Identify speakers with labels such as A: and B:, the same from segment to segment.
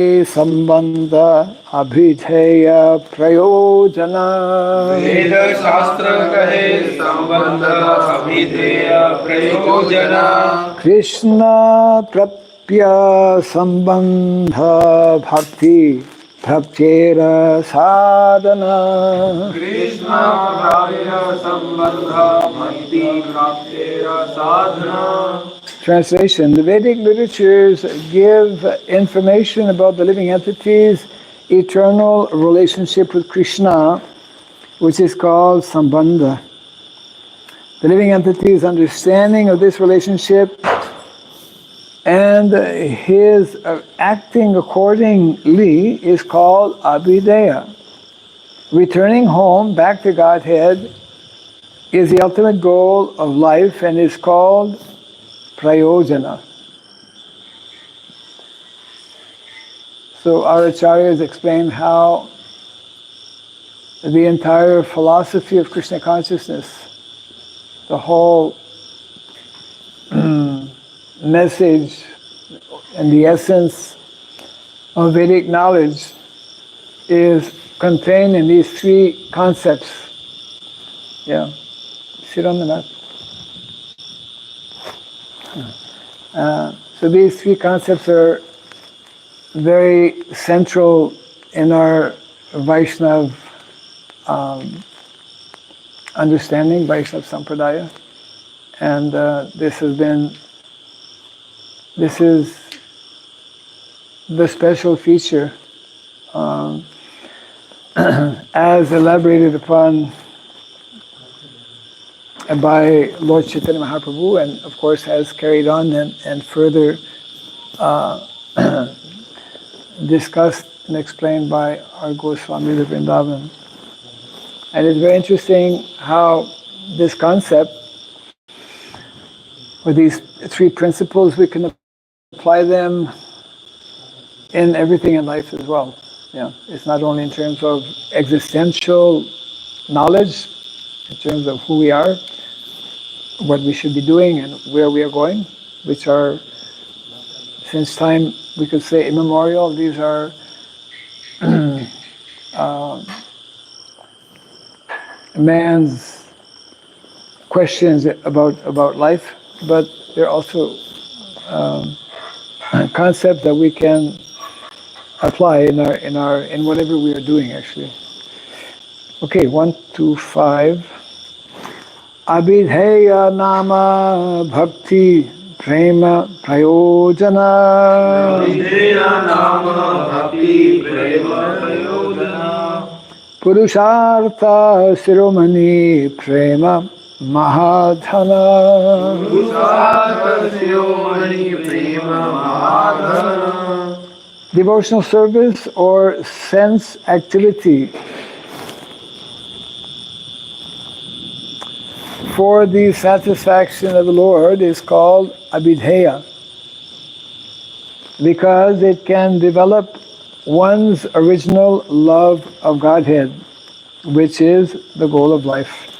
A: Sambandha Abhitheya Prayojana.
B: Veda Shastra kahe Sambandha Abhitheya Prayojana.
A: Krishna Prapya Sambandha Bhakti Bhaktera Sadhana.
B: Krishna Prapya Sambandha Bhakti Bhaktera Sadhana.
A: Translation: the Vedic literatures give information about the living entity's eternal relationship with Krishna, which is called Sambandha. The living entity's understanding of this relationship and his acting accordingly is called Abhideya. Returning home, back to Godhead, is the ultimate goal of life and is called Prayojana. So our acharyas explain how the entire philosophy of Krishna consciousness, the whole message and the essence of Vedic knowledge is contained in these three concepts. Yeah, sit on the mat. So these three concepts are very central in our Vaishnava understanding, Vaishnava Sampradaya, and this is the special feature as elaborated upon by Lord Chaitanya Mahaprabhu, and of course has carried on and further discussed and explained by our Goswami of Vrindavan. And it's very interesting how this concept, or these three principles, we can apply them in everything in life as well. Yeah, it's not only in terms of existential knowledge, in terms of who we are, what we should be doing and where we are going, which are, since time, we could say immemorial, these are man's questions about life, but they're also concepts that we can apply in whatever we are doing actually. Okay, 1, 2, 5. Abhidheya nama bhakti prema prayojana.
B: Abhideya nama bhakti prema prayojana.
A: Purushartha siromani prema mahadhana.
B: Purushartha siromani prema mahadhana.
A: Devotional service or sense activity for the satisfaction of the Lord is called abhidheya, because it can develop one's original love of Godhead, which is the goal of life.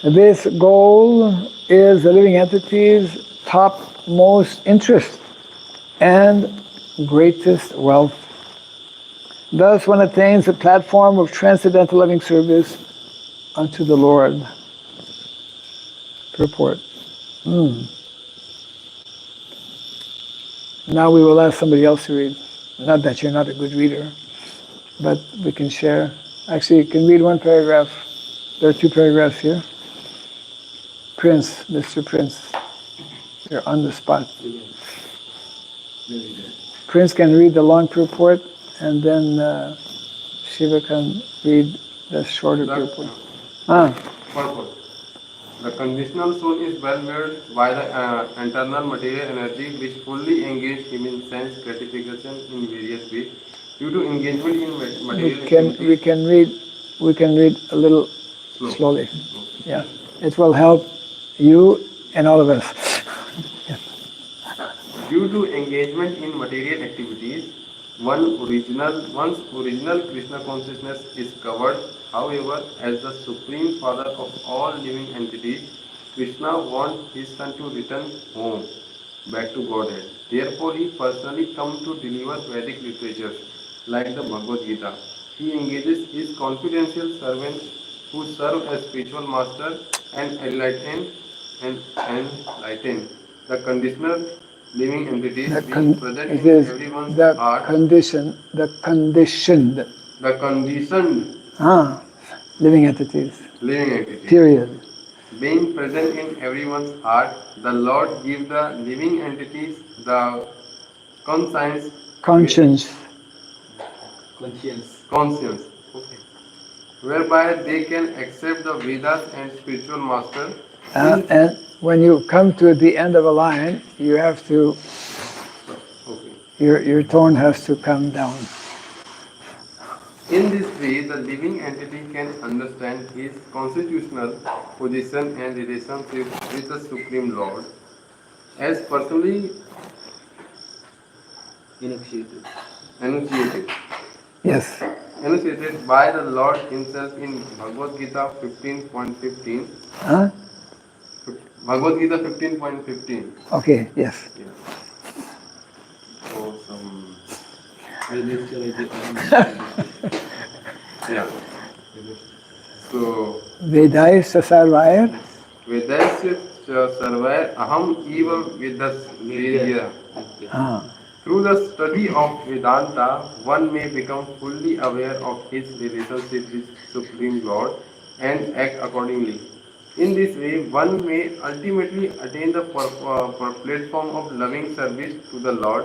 A: This goal is the living entity's topmost interest and greatest wealth. Thus one attains a platform of transcendental loving service unto the Lord. Purport. Now we will ask somebody else to read. Not that you're not a good reader, but we can share. Actually, you can read one paragraph. There are 2 paragraphs here. Prince, Mr. Prince, you're on the spot. Prince can read the long purport, and then Shiva can read the shorter purport.
C: Purport. The conditional soul is well made by the internal material energy which fully engaged him in sense gratification in various ways. Due to engagement in material activities,
A: we can read a little slowly. Yeah, it will help you and all of us.
C: Due to engagement in material activities, one's original Krishna consciousness is covered. However, as the Supreme Father of all living entities, Krishna wants his son to return home, back to Godhead. Therefore, he personally comes to deliver Vedic literature like the Bhagavad Gita. He engages his confidential servants who serve as spiritual master and enlighten the conditional living entities being present
A: it
C: in
A: is
C: everyone's
A: the
C: heart.
A: the conditioned,
C: The conditioned
A: living entities.
C: living entities.
A: Period.
C: Being present in everyone's heart, the Lord gives the living entities the conscience.
A: Conscience.
C: Conscience. Okay. Whereby they can accept the Vedas and spiritual master.
A: And when you come to the end of a line, you have to,
C: Okay.
A: your tone has to come down.
C: In this way, the living entity can understand his constitutional position and relationship with the Supreme Lord as personally enunciated.
A: Yes.
C: Enunciated by the Lord himself in Bhagavad Gita 15.15.
A: Huh?
C: Bhagavad Gita 15.15.
A: Okay, yes.
C: Yeah. So some. Yeah. So.
A: Vedayasya sarvaya.
C: Vedasya sarvaya aham eva vedasya. Through the study of Vedanta, one may become fully aware of his relationship with Supreme Lord and act accordingly. In this way, one may ultimately attain the platform of loving service to the Lord.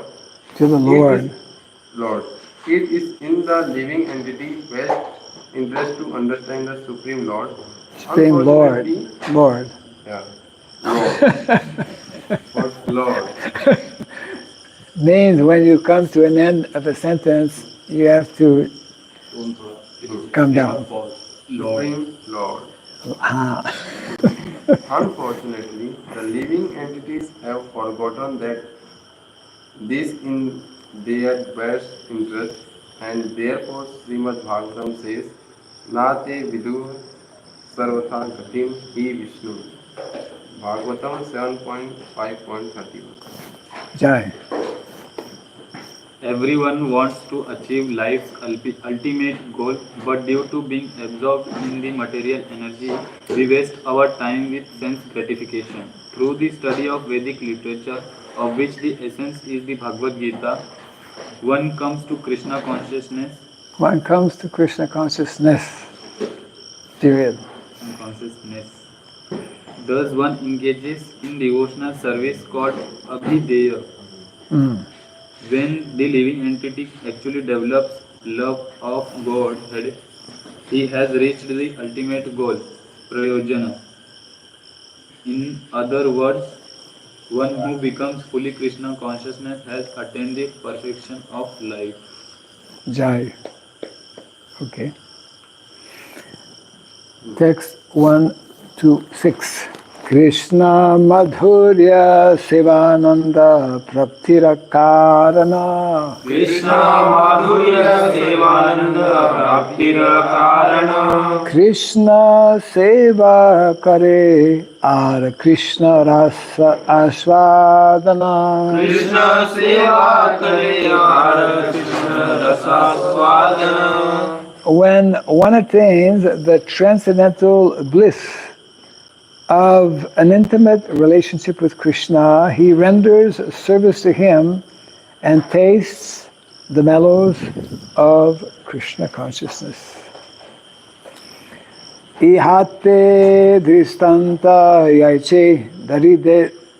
A: To the Lord.
C: It is in the living entity best interest to understand the Supreme Lord.
A: Supreme Lord. Lord.
C: Yeah. Lord. What Lord?
A: Means when you come to an end of a sentence, you have to come down.
C: Supreme Lord. Unfortunately, the living entities have forgotten that this in their best interest, and therefore Srimad Bhagavatam says, Nate vidur sarvatha gatim hi Vishnu. Bhagavatam 7.5.31.
A: Jai.
B: Everyone wants to achieve life's ultimate goal, but due to being absorbed in the material energy, we waste our time with sense gratification. Through the study of Vedic literature, of which the essence is the Bhagavad Gita, one comes to Krishna consciousness.
A: One comes to Krishna consciousness. Period.
B: Consciousness. Thus one engages in devotional service called Abhideya. When the living entity actually develops love of Godhead, he has reached the ultimate goal, Prayojana. In other words, one who becomes fully Krishna consciousness has attained the perfection of life.
A: Jai. Okay. Text 1 to 6. Krishna Madhurya Sevananda Praptira Karana.
B: Krishna Madhurya Sevananda Praptira Karana.
A: Krishna Seva Kare Ar Krishna Rasa Aswadana.
B: Krishna Seva Kare Ar Krishna Rasa Swadana.
A: When one attains the transcendental bliss of an intimate relationship with Krishna, he renders service to him and tastes the mellows of Krishna consciousness. Ihate dristanta yaiche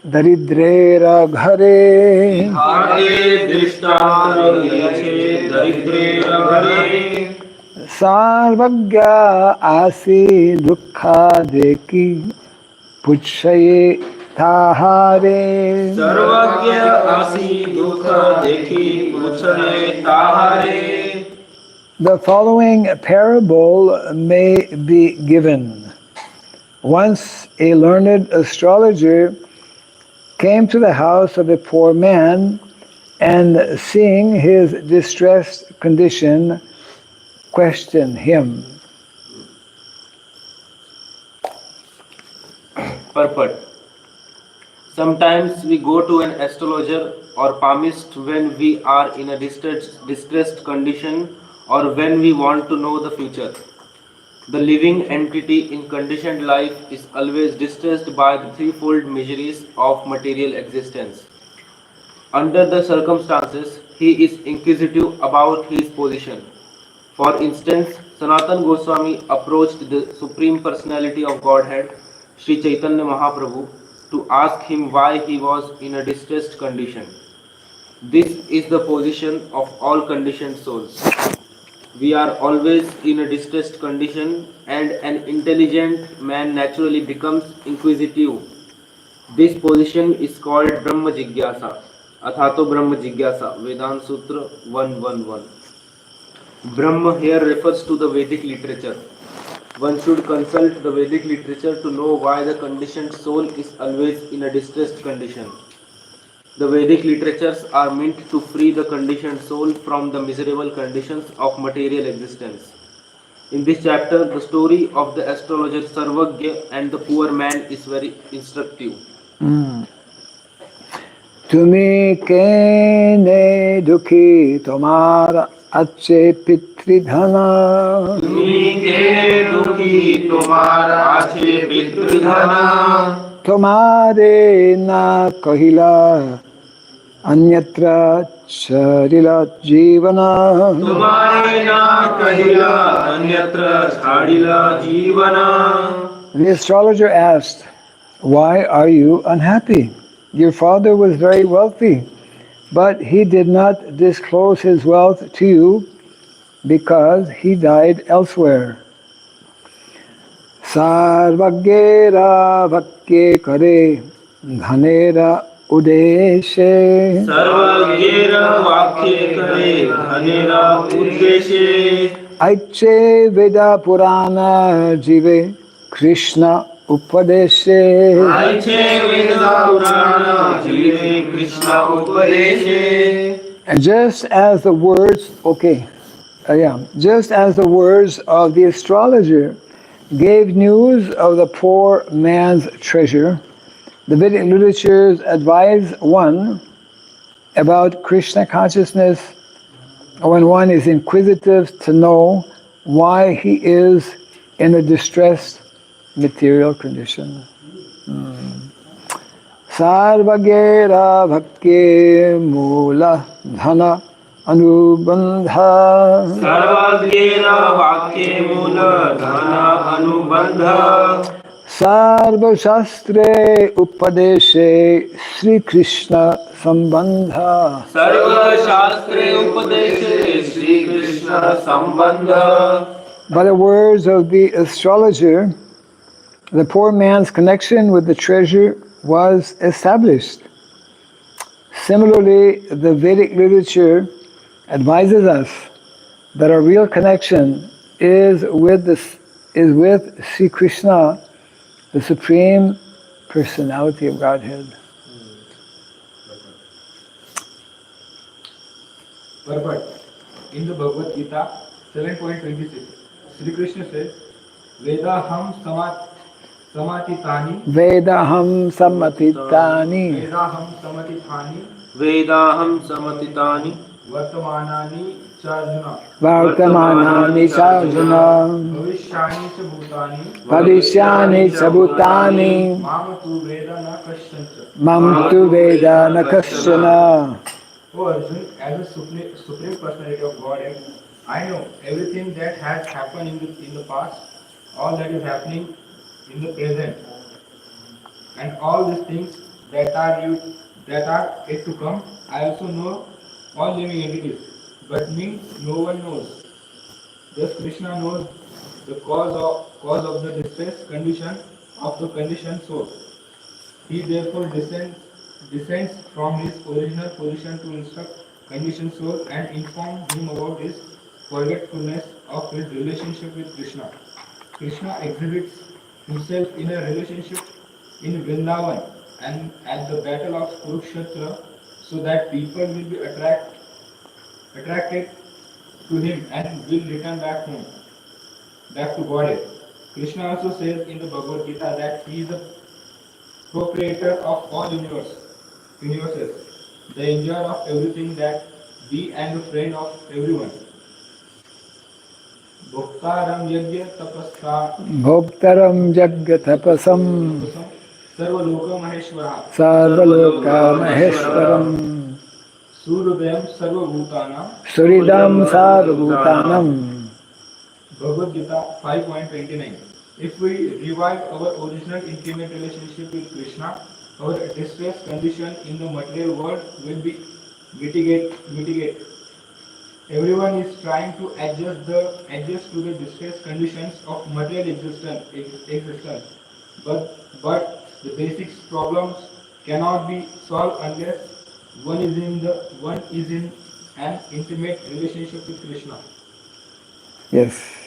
A: daridrera ghare.
B: Ihate dristanta yaiche daridrera ghare.
A: Sarvagya asi dukha deki puchaye tahare.
B: Sarvagya asi dukha dekhi puchaye tahare.
A: The following parable may be given. Once a learned astrologer came to the house of a poor man and, seeing his distressed condition, questioned him.
B: Purport.
D: Sometimes we go to an astrologer or palmist when we are in a distressed condition or when we want to know the future. The living entity in conditioned life is always distressed by the threefold miseries of material existence. Under the circumstances, he is inquisitive about his position. For instance, Sanatana Goswami approached the Supreme Personality of Godhead, Sri Chaitanya Mahaprabhu, to ask him why he was in a distressed condition. This is the position of all conditioned souls. We are always in a distressed condition, and an intelligent man naturally becomes inquisitive. This position is called Brahma Jigyasa, Athato Brahma Jigyasa, Vedanta Sutra 111. Brahma here refers to the Vedic literature. One should consult the Vedic literature to know why the conditioned soul is always in a distressed condition. The Vedic literatures are meant to free the conditioned soul from the miserable conditions of material existence. In this chapter, the story of the astrologer Sarvagya and the poor man is very instructive.
A: Tumi kene dukhi tomara acche pitridhana.
D: Tumi ke dukhi tumhara ache pitridhana.
A: Tomare na kahila anyatra charila jivana.
D: Tumhare na kahila anyatra chadila jivana.
A: The astrologer asked, "Why are you unhappy? Your father was very wealthy, but he did not disclose his wealth to you because he died elsewhere." Sarvagera bhakye kare dhanera udeshe.
D: Sarvagera vakye kare dhanera uddeshe.
A: Aiche Veda Purana Jive Krishna Upadeshe.
D: Aiche Veda Purana Jive Krishna Upadeshe.
A: And just as the words, just as the words of the astrologer gave news of the poor man's treasure, the Vedic literatures advise one about Krishna consciousness when one is inquisitive to know why he is in a distressed material condition. Sarvagera bhakye mula dhana anubandha.
D: Sarvagera vakye mula dhana anubandha.
A: Sarva shastre upadeshe Sri Krishna sambandha.
D: Sarva shastre upadeshe Sri Krishna sambandha.
A: By the words of the astrologer, the poor man's connection with the treasure was established. Similarly, the Vedic literature advises us that our real connection is with Sri Krishna, the Supreme Personality of Godhead.
E: But in the Bhagavad Gita 7.26, Sri Krishna says, Vedaham samatitani.
A: Vedaham samatitani.
E: Vedaham samatitani.
D: Vedaham samatitani.
E: Vartamanani charjuna.
A: Vartamanani charjuna.
E: Bhavishyani cha bhutani.
A: Bhavishyani cha bhutani.
E: Mamatu veda na kasyancha.
A: Mamtu veda na kasyana.
E: Oh Arjun, as a supreme personality of Godhead, I know everything that has happened in the past, all that is happening in the present, and all these things that are yet to come. I also know all living entities, but me no one knows. Just Krishna knows the cause of the distress condition of the conditioned soul. He therefore descends from his original position to instruct conditioned soul and inform him about his forgetfulness of his relationship with Krishna. Krishna exhibits himself in a relationship in Vrindavan and at the battle of Kurukshetra, so that people will be attracted to him and will return back to Godhead. Krishna also says in the Bhagavad Gita that he is a co-creator of all universes, the enjoyer of everything that be and the friend of everyone. Bhoktaram yajna tapastha
A: Bhoktaram Jagatapasam
E: Sarvaloka Maheshwara
A: Sarvaloka Maheshwaram
E: Surudayam Sarvabhutana
A: Suridam Sarvabhutanam.
E: Bhagavad Gita 5.29. If we revive our original intimate relationship with Krishna, our distress condition in the material world will be mitigate. Everyone is trying to adjust to the distress conditions of material existence. But the basic problems cannot be solved unless one is in an intimate relationship with Krishna.
A: Yes.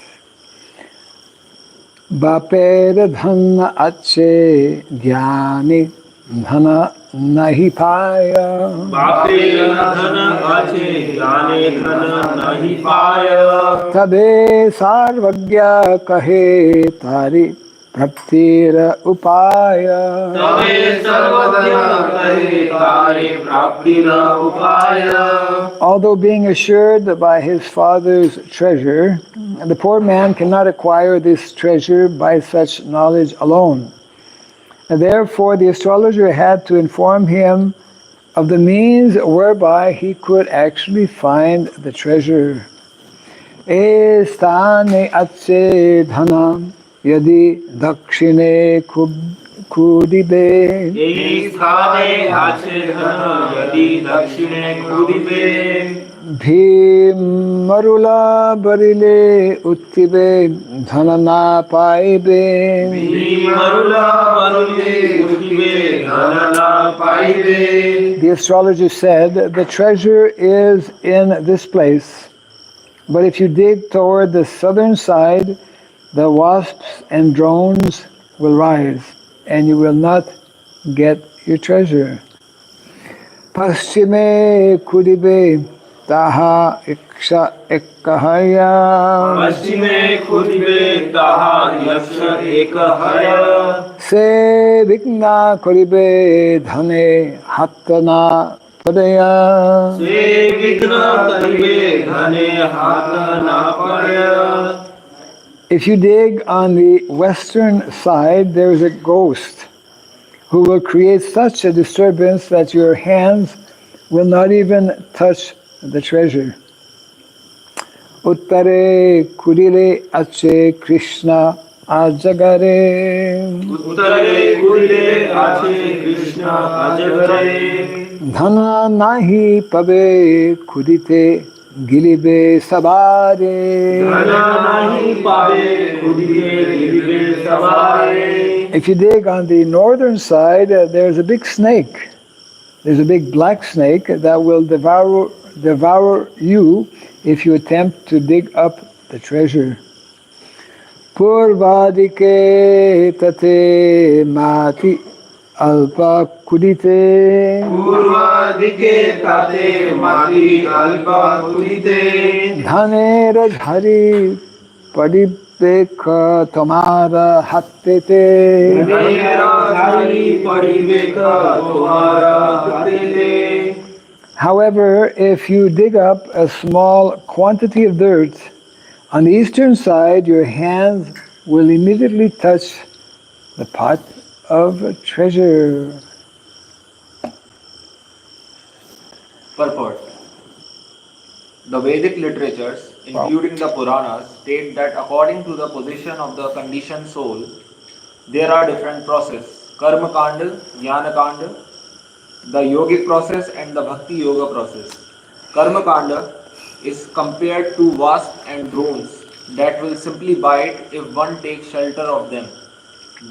A: Baper dhan acche jnani dhana nahi paya.
D: बापे धन आचे जाने धन नहीं पाया
A: Tabe sarvagya kahe tari praptir upaya.
D: तबे सर्वज्ञ कहे तारे प्राप्ति न उपाय.
A: Although being assured by his father's treasure, the poor man cannot acquire this treasure by such knowledge alone. And therefore, the astrologer had to inform him of the means whereby he could actually find the treasure. Estane atse dhanam yadi dakshine kudibe.
D: एक स्थाने आचे धन यदि दक्षिणे कूदिबे
A: Bhim marula barile uttibe dhana na paibe.
D: मरुला मरुले उठिबे धन न पाइबे.
A: The astrologer said, the treasure is in this place, but if you dig toward the southern side, the wasps and drones will rise, and you will not get your treasure. Paschime kudibe taha iksha ekkahaya.
D: पश्चिमे खुदिबे ताहा यक्ष एक हय.
A: Se vigna koribe dhane hatana padaya.
D: से विघ्न करिबे धने हाथ न पड़य.
A: If you dig on the western side, there is a ghost who will create such a disturbance that your hands will not even touch the treasure. Uttare kurile ache Krishna ajagare.
D: उत्तरे कुले आचे Krishna अजगरे.
A: Dhana nahi pabe kudite gilibe sabare.
D: धन नहीं पावे खुदिबे गिरिबे सवारे.
A: If you dig on the northern side, there's a big snake. There's a big black snake that will devour you if you attempt to dig up the treasure. Purvadike tate mati alpa kudite.
D: पूर्वादिके ताते माति Alpa कुदिते.
A: Dhane rajhari padipekha tomara hattete.
D: मेरा धारी पड़िबे का तुम्हारा हाथे.
A: However, if you dig up a small quantity of dirt on the eastern side, your hands will immediately touch the pot of treasure.
B: Purport. The Vedic literatures, including the Puranas, state that according to the position of the conditioned soul, there are different processes: Karma Kanda, Jnana Kanda, the yogic process, and the Bhakti Yoga process. Karma Kanda is compared to wasps and drones that will simply bite if one takes shelter of them.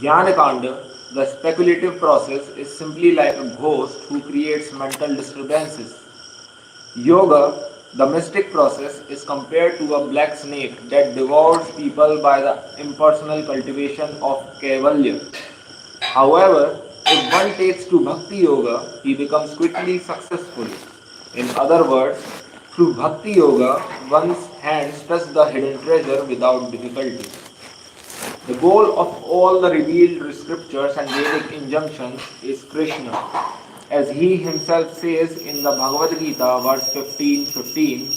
B: Jnana Kanda, the speculative process, is simply like a ghost who creates mental disturbances. Yoga, the mystic process, is compared to a black snake that devours people by the impersonal cultivation of Kaivalya. However, if one takes to Bhakti Yoga, he becomes quickly successful. In other words, through Bhakti Yoga, one's hands touch the hidden treasure without difficulty.
E: The goal of all the revealed scriptures and Vedic injunctions is Krishna. As he himself says in the Bhagavad Gita, verse 15:15,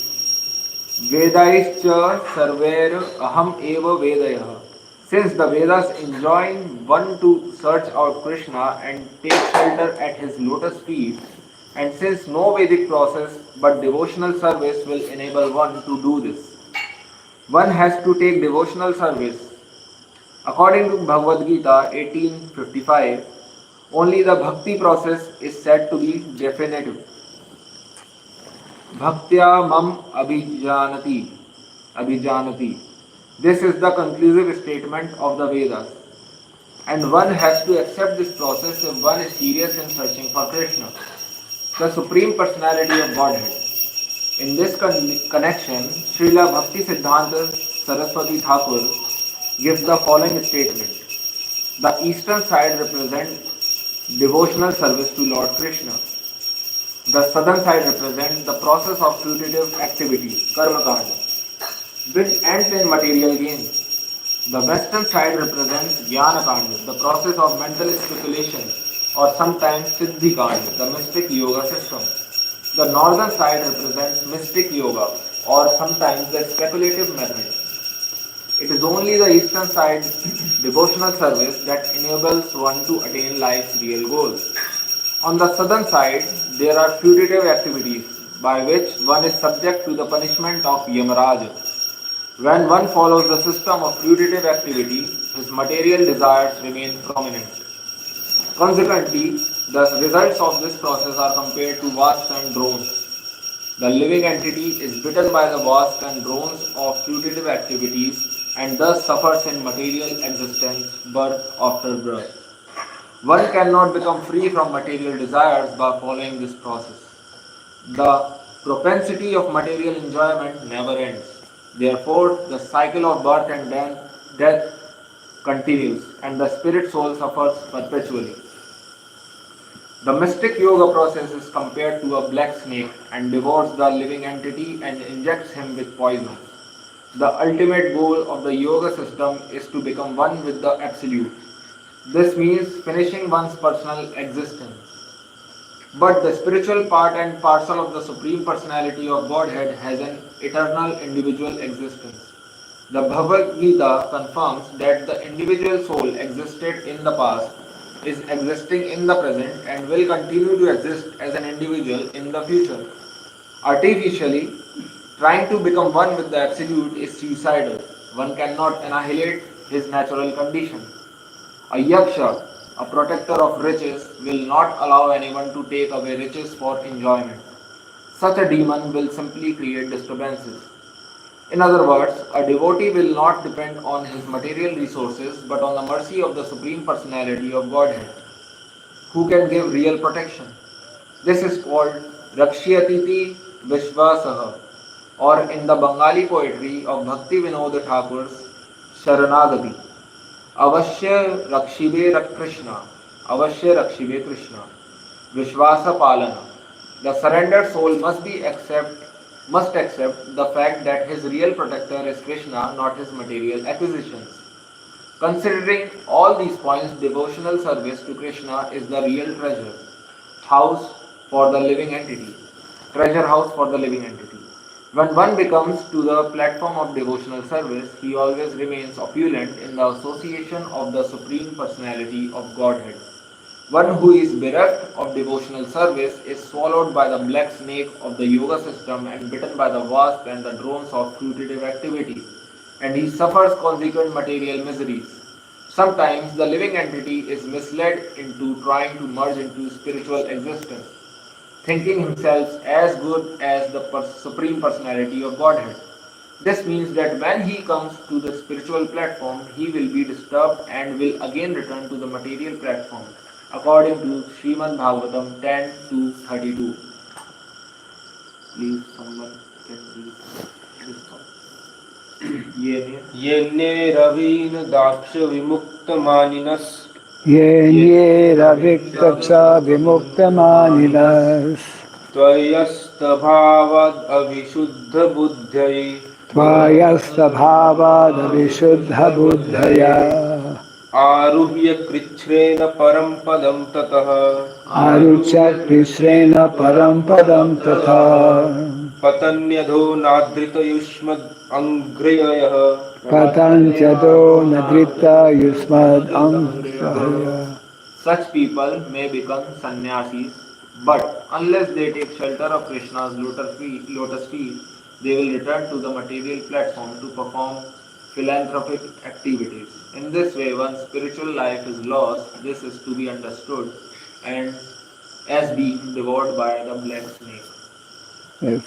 E: Vedaischa sarvair aham eva vedayah. Since the Vedas enjoin one to search out Krishna and take shelter at his lotus feet, and since no Vedic process but devotional service will enable one to do this, one has to take devotional service. According to Bhagavad Gita 18:55, only the bhakti process is said to be definitive. Bhaktya mam abhijanati. This is the conclusive statement of the Vedas. And one has to accept this process if one is serious in searching for Krishna, the Supreme Personality of Godhead. In this connection, Srila Bhakti Siddhanta Saraswati Thakur gives the following statement. The eastern side represents devotional service to Lord Krishna. The southern side represents the process of fruitive activity, karma kanda, which ends in material gain. The western side represents jnana kanda, the process of mental speculation, or sometimes siddhi kanda, the mystic yoga system. The northern side represents mystic yoga, or sometimes the speculative method. It is only the eastern side, devotional service, that enables one to attain life's real goal. On the southern side, there are putative activities by which one is subject to the punishment of Yamaraja. When one follows the system of putative activity, his material desires remain prominent. Consequently, the results of this process are compared to wasps and drones. The living entity is bitten by the wasps and drones of putative activities and thus suffers in material existence, birth after birth. One cannot become free from material desires by following this process. The propensity of material enjoyment never ends. Therefore, the cycle of birth and death continues, and the spirit soul suffers perpetually. The mystic yoga process is compared to a black snake and devours the living entity and injects him with poison. The ultimate goal of the yoga system is to become one with the Absolute. This means finishing one's personal existence. But the spiritual part and parcel of the Supreme Personality of Godhead has an eternal individual existence. The Bhagavad Gita confirms that the individual soul existed in the past, is existing in the present, and will continue to exist as an individual in the future. Artificially, trying to become one with the Absolute is suicidal. One cannot annihilate his natural condition. A yaksha, a protector of riches, will not allow anyone to take away riches for enjoyment. Such a demon will simply create disturbances. In other words, a devotee will not depend on his material resources but on the mercy of the Supreme Personality of Godhead, who can give real protection. This is called Rakshyatiti Vishvasaha, or in the Bengali poetry of Bhakti Vinod Thakur's Sharanagati. Avashya Rakshibe Krishna, Avashya Rakshibe Krishna, Vishwasa Palana. The surrendered soul must accept the fact that his real protector is Krishna, not his material acquisitions. Considering all these points, devotional service to Krishna is the real treasure house for the living entity. Treasure house for the living entity. When one becomes to the platform of devotional service, he always remains opulent in the association of the Supreme Personality of Godhead. One who is bereft of devotional service is swallowed by the black snake of the yoga system and bitten by the wasp and the drones of fruitive activity, and he suffers consequent material miseries. Sometimes the living entity is misled into trying to merge into spiritual existence, thinking himself as good as the Supreme Personality of Godhead. This means that when he comes to the spiritual platform, he will be disturbed and will again return to the material platform, according to Srimad Bhagavatam 10:32. Please, someone can read this one.
D: Yenne ravina daksha vimukta maninas
A: Yenye raviktapsa vimuktamaninas
D: tvayasta bhavad avishuddha buddhai
A: Tvayasta bhavada vishuddha buddhaya
D: आरुह्य कृच्छ्रेण परम पदम ततः
A: arucha krishrena param padam tatha
D: पतन्यधो नादृत युष्मद् अंघ्रयः
A: patanchado nadrita yusmad amsahaya.
B: Such people may become sannyasis, but unless they take shelter of Krishna's lotus feet, they will return to the material platform to perform philanthropic activities. In this way, one's spiritual life is lost. This is to be understood and as being devoured by the black snake.
A: Yes,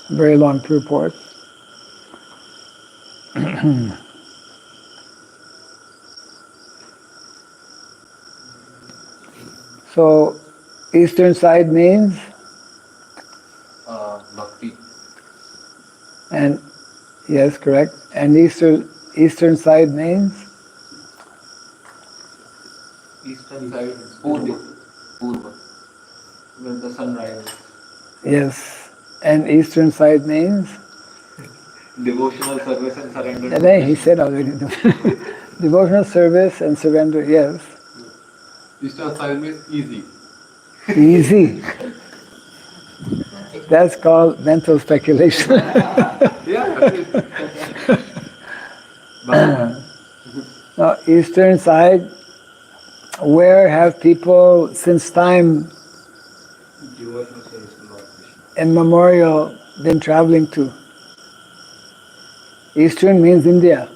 A: very long purport. So, eastern side means,
C: Bhakti.
A: and yes, correct. And eastern side means
B: Eastern side,
C: Purva. Purva.
B: where the sun rises.
A: yes. And eastern side means.
B: Devotional service and surrender to
A: And then he
B: Krishna.
A: said already, devotional service and surrender. Yes,
C: Eastern side means easy.
A: easy. That's called mental speculation.
C: Yeah.
A: Now, eastern side, where have people since time immemorial been traveling to? Eastern means India.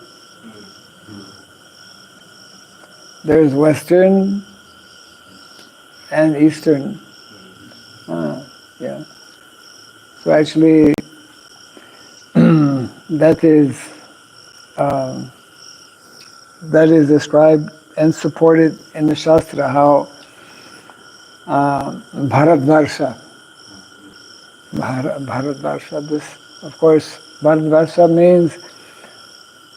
A: There's Western and Eastern. Yeah. So actually, that is described and supported in the Shastra how Bharatvarsha, this, of course, Bharatvarsha means,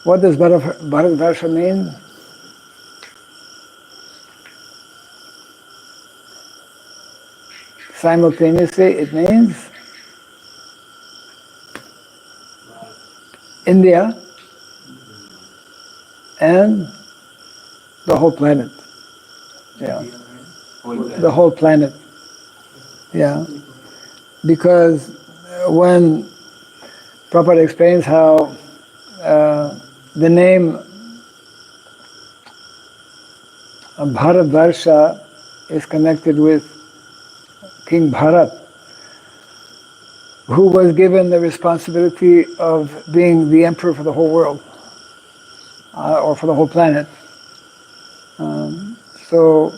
A: what does Bharatvarsha mean? Simultaneously, it means India and the whole planet. Yeah. The whole planet. Yeah. Because when Prabhupada explains how the name Bharatvarsha is connected with King Bharat, who was given the responsibility of being the emperor for the whole world, or for the whole planet. So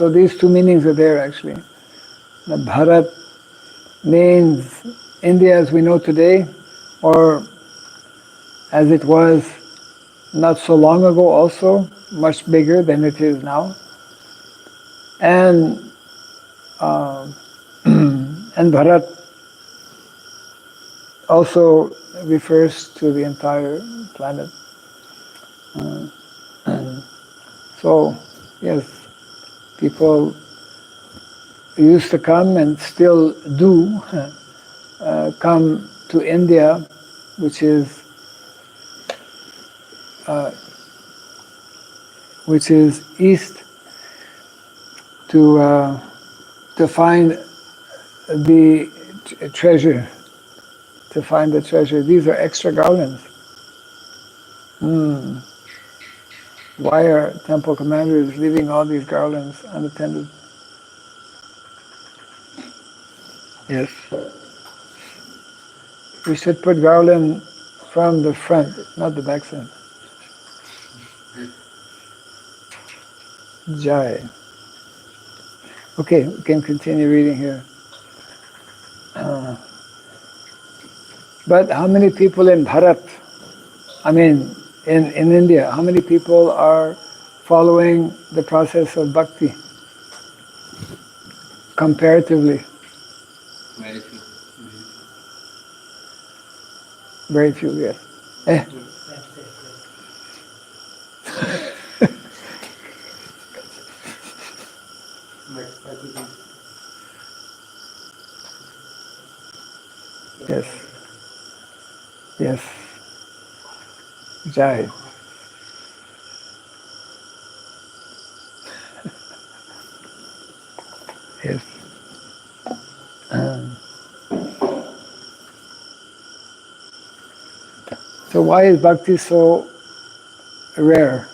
A: these two meanings are there actually. The Bharat means India as we know today, or as it was not so long ago also, much bigger than it is now. And and Bharat also refers to the entire planet. So, yes, people used to come and still do come to India, which is east, to find the treasure. To find the treasure. These are extra garlands. Why are temple commanders leaving all these garlands unattended? Yes. We should put garland from the front, not the back side. Jai. Okay, we can continue reading here. But how many people in Bharat, I mean in India, how many people are following the process of bhakti? Comparatively,
C: Very few.
A: very few, yes. Eh? Yes. Yes. Jai. Yes. So why is bhakti so rare?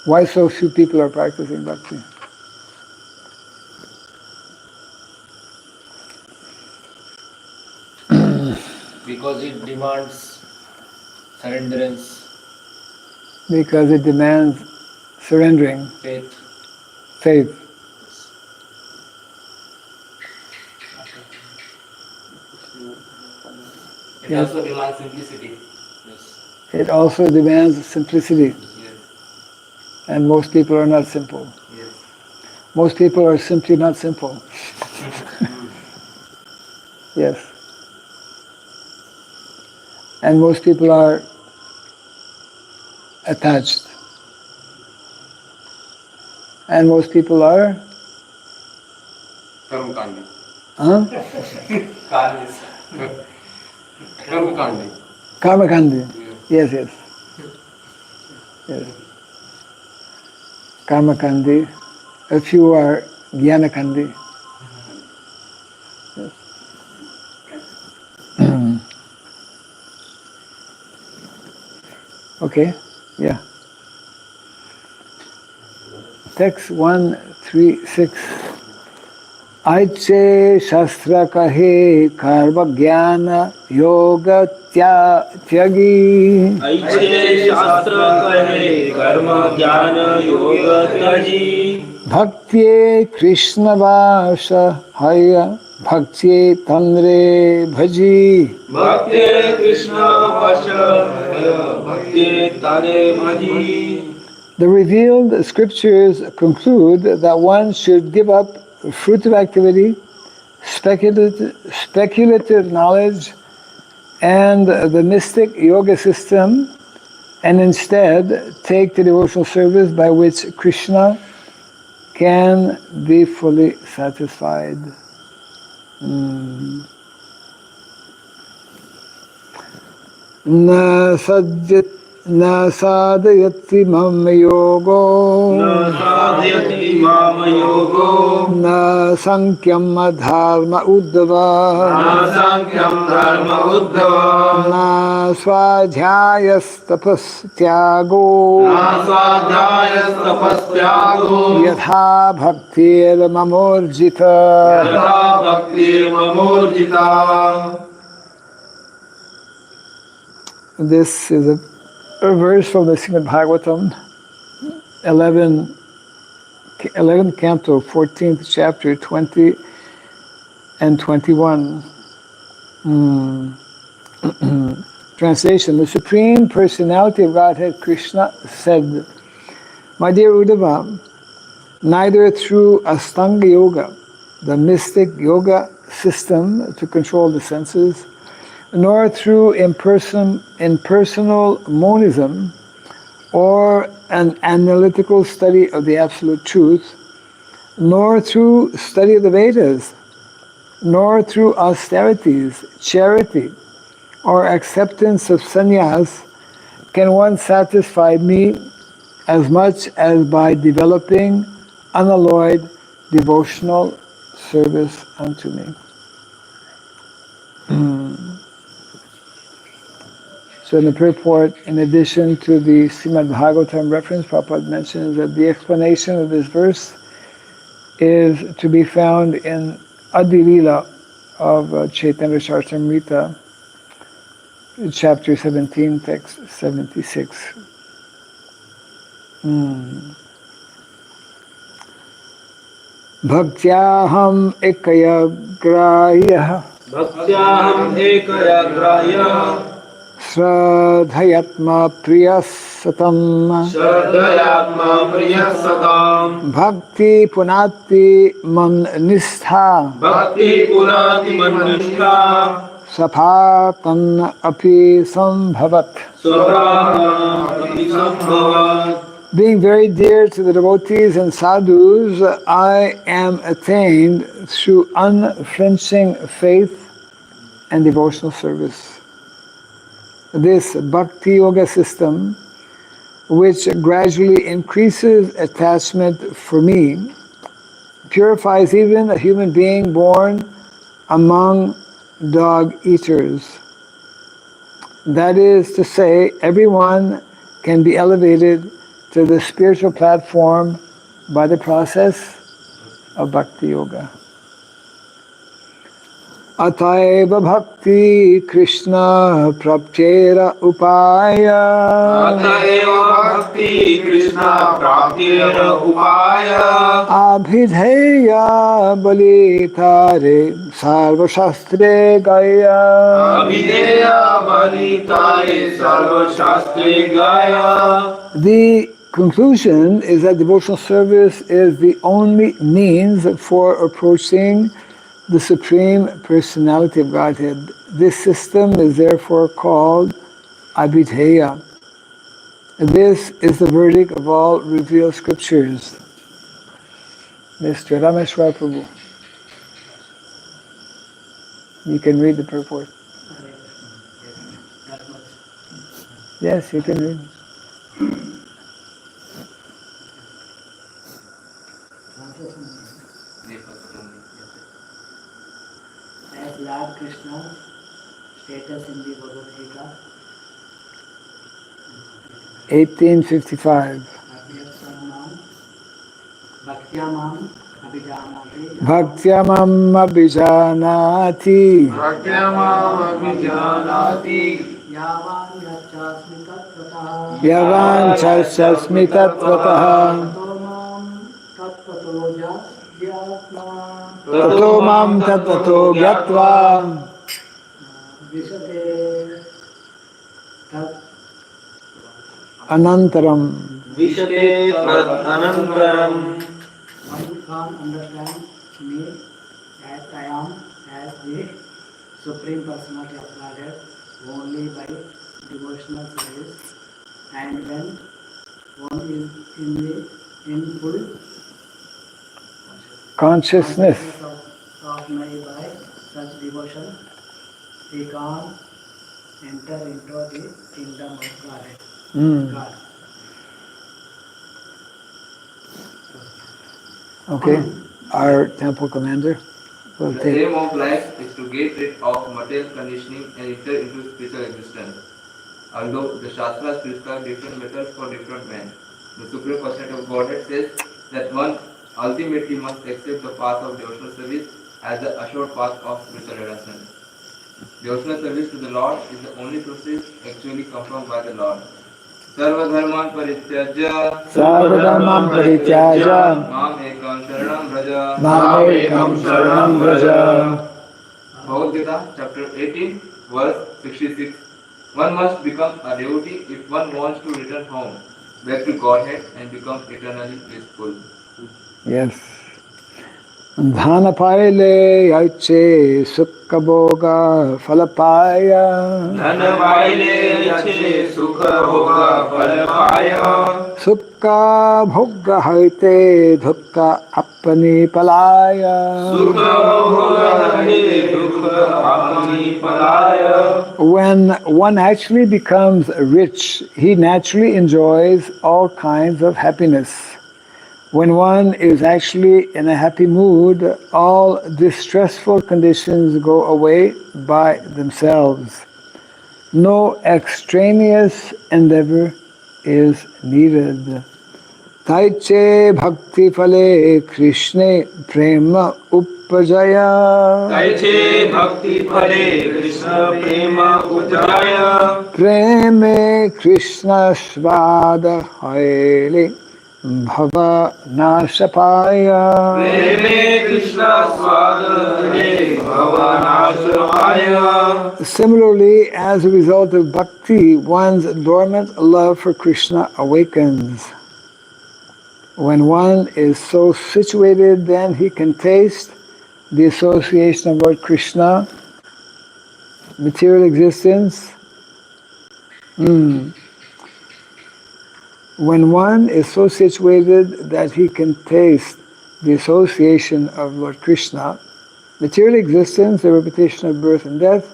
A: Why so few people are practicing bhakti?
D: Because it demands surrenderance,
A: Because it demands surrendering,
D: faith.
A: faith.
D: It
A: Yes.
D: also demands simplicity. Yes.
A: It also demands simplicity.
D: Yes.
A: And most people are not simple.
D: Yes.
A: Most people are simply not simple. Yes. And most people are attached. And most people are?
C: Karmakandi.
A: Huh?
C: Karmakandi.
A: Karmakandi. Yes, yes. Yes. Karmakandi. A few are Jnanakandi. Yes. Okay, yeah. Text 136. Aiche Shastra Kahe Karma Jnana Yoga Tyagi.
D: ऐसे शास्त्र कहे कर्म ज्ञान योग त्याजी.
A: Bhakti Krishna Vasa Haya Bhakti Tanre Bhaji.
D: Bhakti Krishna Vasha Bhakti Tare Bhaji.
A: The revealed scriptures conclude that one should give up fruitive activity, speculative knowledge, and the mystic yoga system, and instead take the devotional service by which Krishna can be fully satisfied. Na sadayati mam yogo,
D: न साधयति माम योगो,
A: na sankyam dharma uddhava,
D: न सांख्यं धर्म Uddhav,
A: na swadhyayas tapas tyago,
D: न स्वाध्यायस्तपस्त्यागो,
A: yatha bhaktir mamorjita.
D: यथा भक्तिर्ममोर्जिता.
A: This is a verse from the Srimad Bhagavatam, 11th canto, 14th chapter, 20 and 21. Translation: The Supreme Personality of Godhead, Krishna, said, My dear Uddhava, neither through Astanga Yoga, the mystic yoga system to control the senses, nor through impersonal monism, or an analytical study of the absolute truth, nor through study of the Vedas, nor through austerities, charity, or acceptance of sannyas, can one satisfy me as much as by developing unalloyed devotional service unto me. So in the purport, in addition to the Srimad Bhagavatam reference, Prabhupada mentions that the explanation of this verse is to be found in Madhya Lila of Chaitanya Charitamrita, chapter 17, text 76. Bhaktyaham ekayagraya
D: भक्त्याहम् एकयाग्राय
A: Shradhayatma priyasatam
D: श्रद्धयात्मा प्रियः सताम्.
A: Bhakti punati man nistha
D: भक्ति पुनाति मन्निष्ठा,
A: Sapatan api sambhavat.
D: स्वभावति सम्भवात्.
A: Being very dear to the devotees and sadhus, I am attained through unflinching faith, and devotional service. This Bhakti Yoga system, which gradually increases attachment for me, purifies even a human being born among dog eaters. That is to say, everyone can be elevated to the spiritual platform by the process of Bhakti Yoga. Ataiva Bhakti Krishna Praptera Upaya
D: Ataiva Bhakti Krishna Praptera Upaya
A: Abhidheya Balitare Sarva Shastre Gaya
D: Abhideya Balitare Sarva Shastre Gaya.
A: The conclusion is that devotional service is the only means for approaching the Supreme Personality of Godhead. This system is therefore called Abhidheya. This is the verdict of all revealed scriptures. Mr. Rameshwar Prabhu, you can read the purport. Yes, you can read.
F: As Lord Krishna status in the Bhagavad Gita
A: 1855.
F: Bhaktyamam Abhijanati
A: Bhaktyamam Abhijanati
D: Bhaktyamam Abhijanati
F: Yavan Yachasmi Tattvataha
A: Yavan Chasmi Tattvataha
F: Tomam Tattvato Jyatma
A: Tato Mam Tattvato Gyatva
F: Vishate Tat
A: Anantaram.
D: Vishate Tad Anantaram.
F: One can't understand me as I am, as the Supreme Personality of Godhead, only by devotional service, and when one is in full
A: Consciousness.
F: of my by such devotion, he can enter into the kingdom of Godhead. God.
A: Okay, our temple commander will
G: The
A: take.
G: aim of life is to get rid of material conditioning and enter into spiritual existence. Although the Shastras prescribe different methods for different men, the Supreme Personality of Godhead says that one ultimately must accept the path of devotional service as the assured path of spiritual realization. Devotional service to the Lord is the only process actually confirmed by the Lord. Sarvadharman Parityajya
A: Sarvadharman Parityaja
G: Mam Ekam Sharanam Vraja
A: Mamekam Sharanam Vraja.
G: Bhagavad Gita, chapter 18, verse 66. One must become a devotee if one wants to return home, back to Godhead and become eternally blissful.
A: Yes. Dhana paile yache sukha bhoga falapaya
D: Dhan paile yache sukha bhoga phal paya.
A: sukha bhoga haite dukha apani palaya.
D: Sukha bhoga haite dukha apani palaya.
A: When one actually becomes rich, he naturally enjoys all kinds of happiness. When one is actually in a happy mood, all distressful conditions go away by themselves. No extraneous endeavor is needed. Taiche bhakti phale Krishne prema uppajaya.
D: Taiche bhakti phale Krishna prema upajaya.
A: Preme Krishna svada haile bhava nashapaya.
D: Preme Krishna swadare bhava nashapaya.
A: Similarly, as a result of bhakti, one's dormant love for Krishna awakens. When one is so situated, then he can taste the association of Lord Krishna, material existence. When one is so situated that he can taste the association of Lord Krishna, material existence, the repetition of birth and death,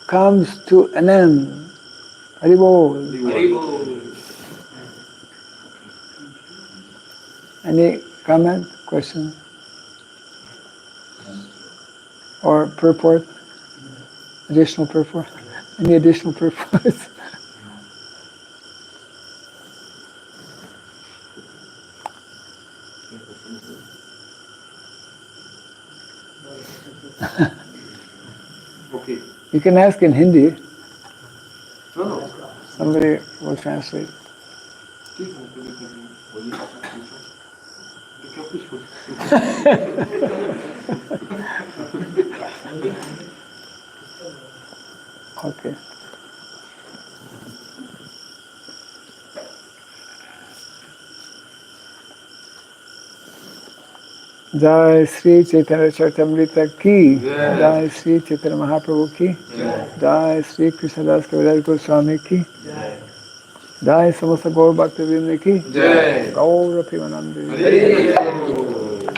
A: comes to an end. Haribol. Any comment, question, or purport? Additional purport? Any additional purports?
C: Okay.
A: You can ask in Hindi.
C: No.
A: Somebody will translate. Okay. Jai Sri Chaitanya Charitamrita ki, Jai Sri Chaitanya Mahaprabhu ki, Jai Sri Krishna Katha Swami ki, Jai Samasta Gaur Bhakti Vrinda ki, Gaur Premanande.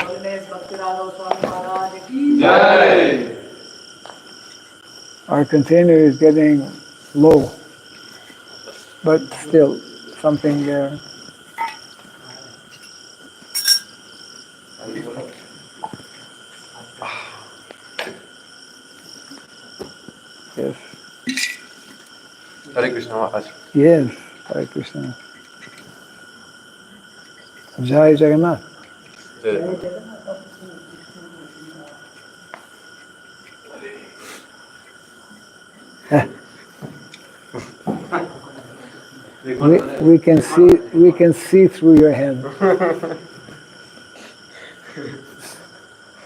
F: Holiness Bhakti Raghava Swami Maharaj ki.
A: Our container is getting low, but still something there. Yes.
C: Hare Krishna Maharaj.
A: Yes. Hare Krishna. Jai Jagannath. We can see through your hand.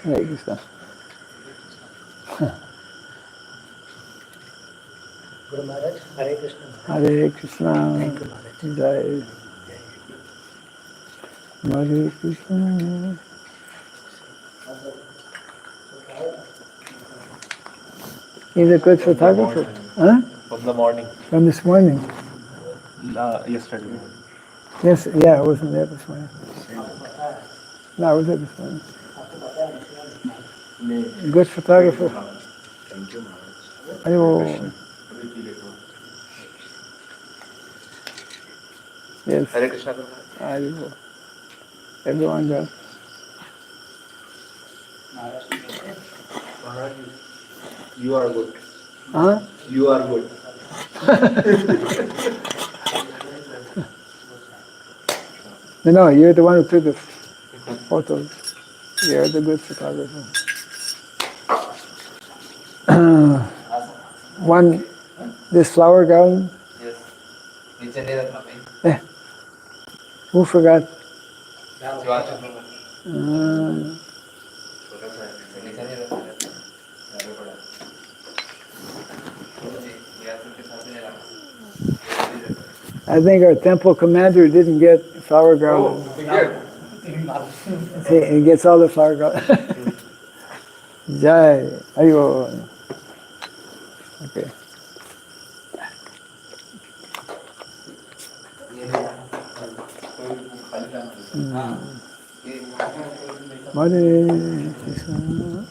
A: Hare Krishna.
F: Guru Maharaj, Hare Krishna.
A: Hare Krishna.
F: Thank you, Maharaj.
A: Jai. Hare Krishna. He's a good photographer. Huh?
H: From the morning.
A: From this morning.
H: Yesterday.
A: Yes, yeah, I wasn't there this morning. No, I was there this morning. Good photographer.
H: Thank you, Maharaj.
A: Ayo. Yes.
C: Hare Krishna.
A: Ayo. Everyone does.
H: Maharaj, you are good.
A: Huh?
H: You are good.
A: No, you're the one who took the photos. You're the good photographer. This flower garden.
G: Yes.
A: Who forgot? I think our temple commander didn't get flower garland. See, he gets all the flower garland. Jai. Ayo. Okay. Hare Krishna.